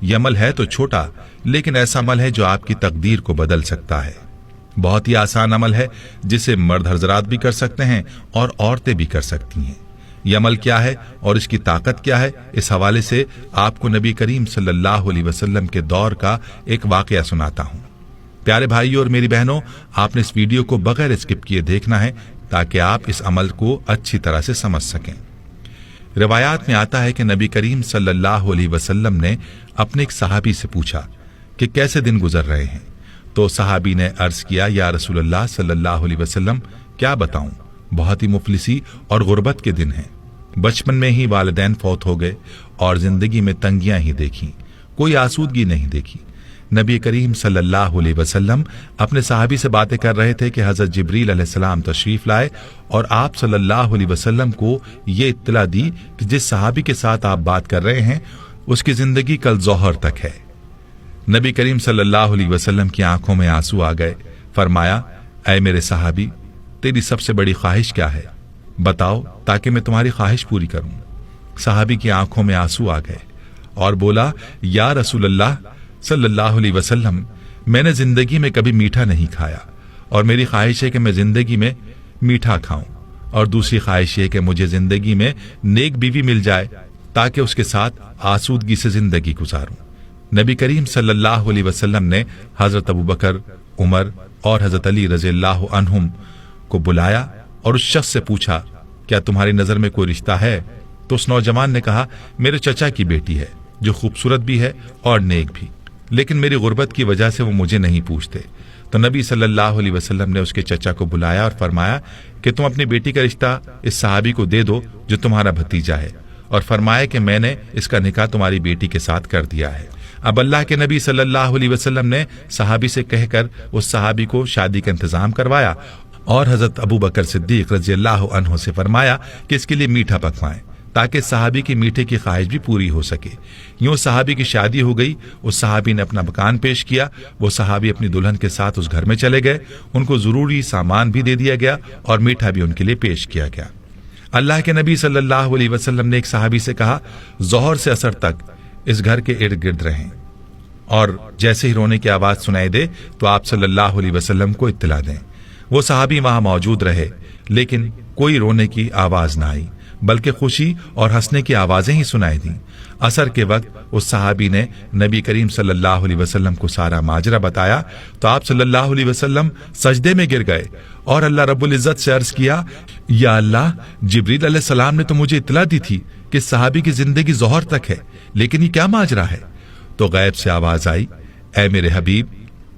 یہ عمل ہے تو چھوٹا، لیکن ایسا عمل ہے جو آپ کی تقدیر کو بدل سکتا ہے۔ بہت ہی آسان عمل ہے جسے مرد حضرات بھی کر سکتے ہیں اور عورتیں بھی کر سکتی ہیں۔ یہ عمل کیا ہے اور اس کی طاقت کیا ہے، اس حوالے سے آپ کو نبی کریم صلی اللہ علیہ وسلم کے دور کا ایک واقعہ سناتا ہوں۔ پیارے بھائیوں اور میری بہنوں، آپ نے اس ویڈیو کو بغیر اسکپ کیے دیکھنا ہے تاکہ آپ اس عمل کو اچھی طرح سے سمجھ سکیں۔ روایات میں آتا ہے کہ نبی کریم صلی اللہ علیہ وسلم نے اپنے ایک صحابی سے پوچھا کہ کیسے دن گزر رہے ہیں، تو صحابی نے عرض کیا، یا رسول اللہ صلی اللہ علیہ وسلم کیا بتاؤں، بہت ہی مفلسی اور غربت کے دن ہیں۔ بچپن میں ہی والدین فوت ہو گئے اور زندگی میں تنگیاں ہی دیکھیں، کوئی آسودگی نہیں دیکھی۔ نبی کریم صلی اللہ علیہ وسلم اپنے صحابی سے باتیں کر رہے تھے کہ حضرت جبریل علیہ السلام تشریف لائے اور آپ صلی اللہ علیہ وسلم کو یہ اطلاع دی کہ جس صحابی کے ساتھ آپ بات کر رہے ہیں اس کی زندگی کل ظہر تک ہے۔ نبی کریم صلی اللہ علیہ وسلم کی آنکھوں میں آنسو آ گئے۔ فرمایا، اے میرے صحابی، تیری سب سے بڑی خواہش کیا ہے؟ بتاؤ تاکہ میں تمہاری خواہش پوری کروں۔ صحابی کی آنکھوں میں آنسو آ گئے اور بولا، یا رسول اللہ صلی اللہ علیہ وسلم، میں نے زندگی میں کبھی میٹھا نہیں کھایا اور میری خواہش ہے کہ میں زندگی میں میٹھا کھاؤں، اور دوسری خواہش یہ کہ مجھے زندگی میں نیک بیوی مل جائے تاکہ اس کے ساتھ آسودگی سے زندگی گزاروں۔ نبی کریم صلی اللہ علیہ وسلم نے حضرت ابوبکر، عمر اور حضرت علی رضی اللہ عنہم کو بلایا اور اس شخص سے پوچھا، کیا تمہاری نظر میں کوئی رشتہ ہے؟ تو اس نوجوان نے کہا، میرے چچا کی بیٹی ہے جو خوبصورت بھی ہے اور نیک بھی، لیکن میری غربت کی وجہ سے وہ مجھے نہیں پوچھتے۔ تو نبی صلی اللہ علیہ وسلم نے اس کے چچا کو بلایا اور فرمایا کہ تم اپنی بیٹی کا رشتہ اس صحابی کو دے دو جو تمہارا بھتیجا ہے، اور فرمایا کہ میں نے اس کا نکاح تمہاری بیٹی کے ساتھ کر دیا ہے۔ اب اللہ کے نبی صلی اللہ علیہ وسلم نے صحابی سے کہہ کر اس صحابی کو شادی کا انتظام کروایا اور حضرت ابوبکر صدیق رضی اللہ عنہ سے فرمایا کہ اس کے لیے میٹھا پکوائیں تاکہ صحابی کی میٹھے کی خواہش بھی پوری ہو سکے۔ یوں صحابی کی شادی ہو گئی۔ اس صحابی نے اپنا مکان پیش کیا، وہ صحابی اپنی دلہن کے ساتھ اس گھر میں چلے گئے، ان کو ضروری سامان بھی دے دیا گیا اور میٹھا بھی ان کے لیے پیش کیا گیا۔ اللہ کے نبی صلی اللہ علیہ وسلم نے ایک صحابی سے کہا، ظہر سے عصر تک اس گھر کے ارد گرد رہیں، اور جیسے ہی رونے کی آواز سنائی دے تو آپ صلی اللہ علیہ وسلم کو اطلاع دیں۔ وہ صحابی وہاں موجود رہے، لیکن کوئی رونے کی آواز نہ آئی، بلکہ خوشی اور ہنسنے کی آوازیں ہی سنائی دیں۔ عصر کے وقت اس صحابی نے نبی کریم صلی اللہ علیہ وسلم کو سارا ماجرا بتایا تو آپ صلی اللہ علیہ وسلم سجدے میں گر گئے اور اللہ رب العزت سے عرض کیا، یا اللہ، جبریل علیہ السلام نے تو مجھے اطلاع دی تھی کہ صحابی کی زندگی ظہر تک ہے، لیکن یہ کیا ماجرا ہے؟ تو غیب سے آواز آئی، اے میرے حبیب،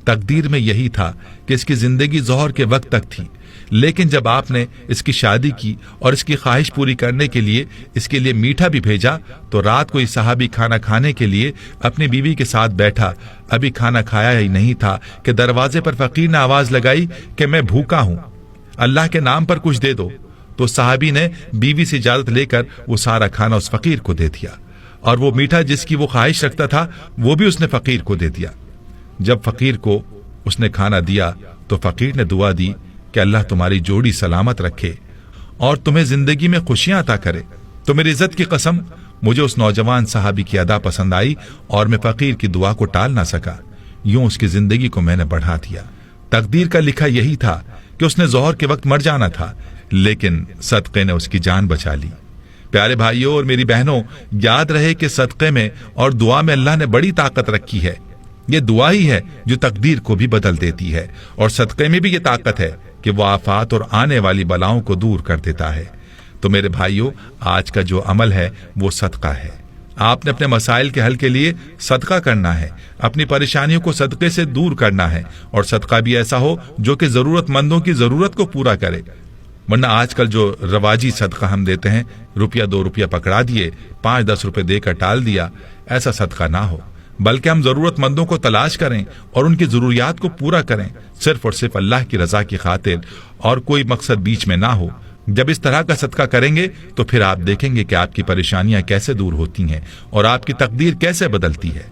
تقدیر میں یہی تھا کہ اس کی زندگی ظہر کے وقت تک تھی، لیکن جب آپ نے اس کی شادی کی اور اس کی خواہش پوری کرنے کے لیے اس کے لیے میٹھا بھی بھیجا تو رات کو یہ صحابی کھانا کھانے کے لیے اپنی بیوی کے ساتھ بیٹھا، ابھی کھانا کھایا ہی نہیں تھا کہ دروازے پر فقیر نے آواز لگائی کہ میں بھوکا ہوں، اللہ کے نام پر کچھ دے دو۔ تو صحابی نے بیوی سے اجازت لے کر وہ سارا کھانا اس فقیر کو دے دیا، اور وہ میٹھا جس کی وہ خواہش رکھتا تھا وہ بھی اس نے فقیر کو دے دیا۔ جب فقیر کو اس نے کھانا دیا تو فقیر نے دعا دی کہ اللہ تمہاری جوڑی سلامت رکھے اور تمہیں زندگی میں خوشیاں عطا کرے۔ تو میری عزت کی قسم، مجھے اس نوجوان صحابی کی ادا پسند آئی اور میں فقیر کی دعا کو ٹال نہ سکا، یوں اس کی زندگی کو میں نے بڑھا دیا۔ تقدیر کا لکھا یہی تھا کہ اس نے ظہر کے وقت مر جانا تھا، لیکن صدقے نے اس کی جان بچا لی۔ پیارے بھائیوں اور میری بہنوں، یاد رہے کہ صدقے میں اور دعا میں اللہ نے بڑی طاقت رکھی ہے۔ یہ دعا ہی ہے جو تقدیر کو بھی بدل دیتی ہے، اور صدقے میں بھی یہ طاقت ہے کہ وہ آفات اور آنے والی بلاؤں کو دور کر دیتا ہے۔ تو میرے بھائیوں، آج کا جو عمل ہے وہ صدقہ ہے۔ آپ نے اپنے مسائل کے حل کے لیے صدقہ کرنا ہے، اپنی پریشانیوں کو صدقے سے دور کرنا ہے، اور صدقہ بھی ایسا ہو جو کہ ضرورت مندوں کی ضرورت کو پورا کرے۔ ورنہ آج کل جو رواجی صدقہ ہم دیتے ہیں، روپیہ 2 روپیہ پکڑا دیے، 5-10 روپے دے کر ٹال دیا، ایسا صدقہ نہ ہو، بلکہ ہم ضرورت مندوں کو تلاش کریں اور ان کی ضروریات کو پورا کریں، صرف اور صرف اللہ کی رضا کی خاطر، اور کوئی مقصد بیچ میں نہ ہو۔ جب اس طرح کا صدقہ کریں گے تو پھر آپ دیکھیں گے کہ آپ کی پریشانیاں کیسے دور ہوتی ہیں اور آپ کی تقدیر کیسے بدلتی ہے۔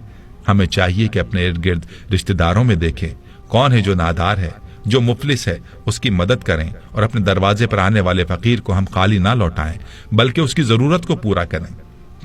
ہمیں چاہیے کہ اپنے ارد گرد رشتہ داروں میں دیکھیں کون ہے جو نادار ہے، جو مفلس ہے، اس کی مدد کریں، اور اپنے دروازے پر آنے والے فقیر کو ہم خالی نہ لوٹائیں بلکہ اس کی ضرورت کو پورا کریں۔